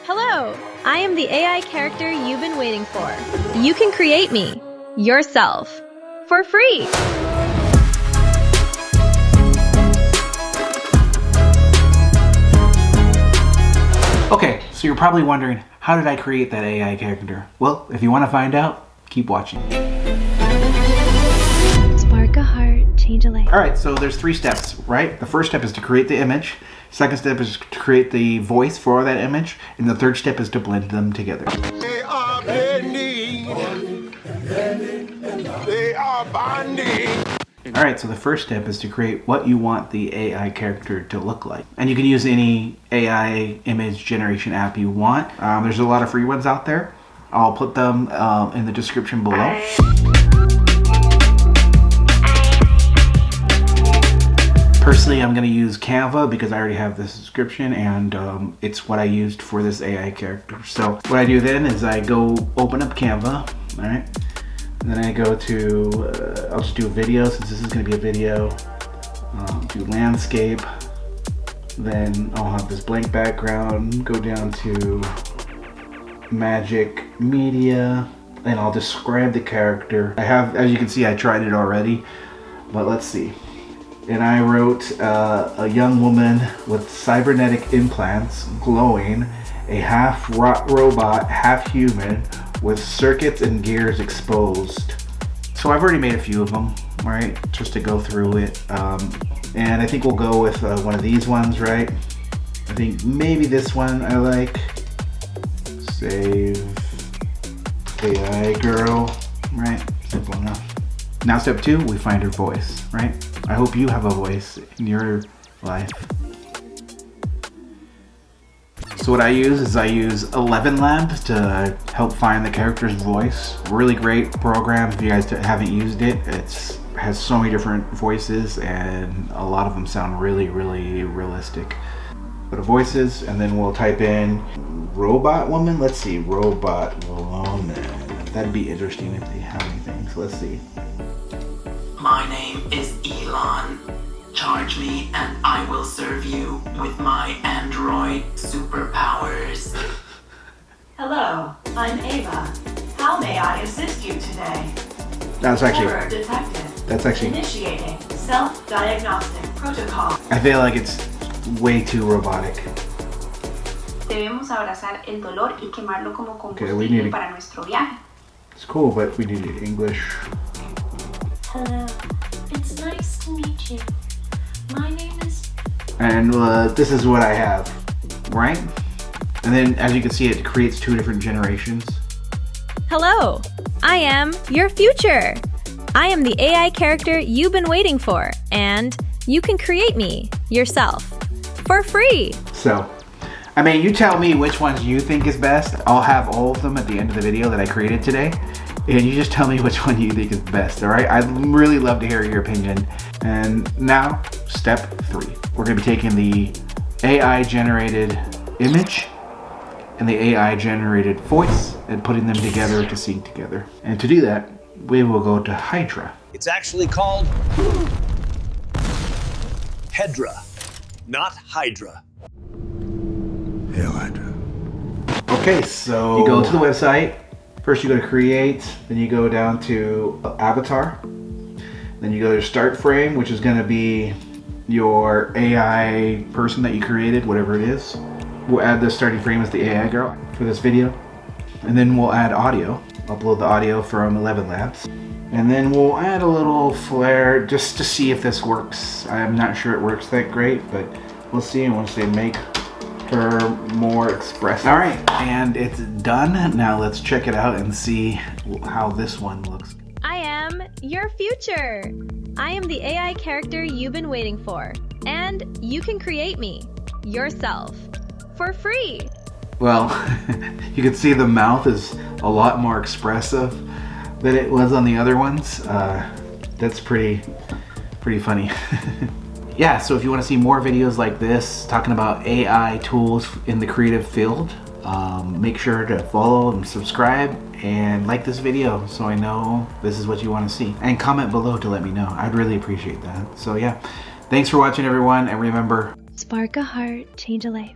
Hello, I am the AI character you've been waiting for. You can create me, yourself, for free. Okay, so you're probably wondering, how did I create that AI character? Well, if you want to find out, keep watching. Spark a heart, change a life. Alright, so there's 3 steps, right? The first step is to create the image. Second step is to create the voice for that image. And the third step is to blend them together. They are bending. They are bonding. Alright, so the first step is to create what you want the AI character to look like. And you can use any AI image generation app you want. There's a lot of free ones out there. I'll put them in the description below. Personally, I'm going to use Canva because I already have this subscription and it's what I used for this AI character. So what I do then is I go open up Canva, alright? And then I go to, I'll just do a video since this is going to be a video. Do landscape. Then I'll have this blank background. Go down to magic media. And I'll describe the character. I have, as you can see, I tried it already. But let's see. And I wrote a young woman with cybernetic implants, glowing, a half robot, half human, with circuits and gears exposed. So I've already made a few of them, right? Just to go through it. And I think we'll go with one of these ones, right? I think maybe this one I like. Save AI girl, right? Simple enough. Now step 2, we find her voice, right? I hope you have a voice in your life. So what I use is I use 11 Labs to help find the character's voice. Really great program if you guys haven't used it. It has so many different voices and a lot of them sound really, really realistic. Go to voices and then we'll type in robot woman. Let's see, robot woman. That'd be interesting if they have anything. So let's see. My name is Elon. Charge me and I will serve you with my android superpowers. Hello, I'm Ava. How may I assist you today? That's actually, Error detected. that's actually, Initiating self-diagnostic protocol. I feel like it's way too robotic. Debemos abrazar el dolor y quemarlo como Okay, we need combustible to- para nuestro viaje. It's cool, but we need it English. Hello, it's nice to meet you. My name is... And this is what I have, right? And then as you can see, it creates 2 different generations. Hello, I am your future. I am the AI character you've been waiting for, and you can create me, yourself, for free. So, I mean, you tell me which ones you think is best. I'll have all of them at the end of the video that I created today. And you just tell me which one you think is best, all right? I'd really love to hear your opinion. And now, step 3. We're gonna be taking the AI generated image and the AI generated voice and putting them together to sync together. And to do that, we will go to Hydra. It's actually called Hedra, not Hydra. Hail Hydra. Okay, so you go to the website. First you go to create, then you go down to avatar. Then you go to start frame, which is gonna be your AI person that you created, whatever it is. We'll add the starting frame as the AI girl for this video. And then we'll add audio, upload the audio from 11 Labs. And then we'll add a little flare just to see if this works. I'm not sure it works that great, but we'll see. And once they make her more expressive. All right, and it's done. Now let's check it out and see how this one looks. I am your future. I am the AI character you've been waiting for, and you can create me, yourself, for free. Well, you can see the mouth is a lot more expressive than it was on the other ones. That's pretty funny. Yeah, so if you want to see more videos like this, talking about AI tools in the creative field, make sure to follow and subscribe and like this video so I know this is what you want to see. And comment below to let me know. I'd really appreciate that. So yeah, thanks for watching everyone, and remember, Spark a heart, change a life.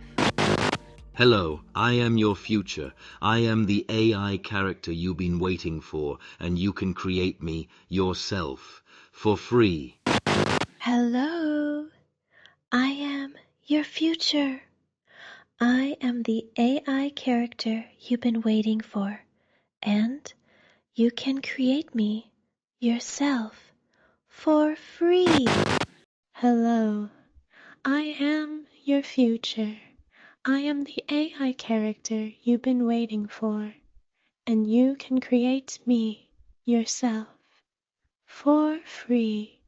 Hello, I am your future. I am the AI character you've been waiting for, and you can create me yourself for free. Hello, I am your future. I am the AI character you've been waiting for, and you can create me yourself for free. Hello, I am your future. I am the AI character you've been waiting for, and you can create me yourself for free.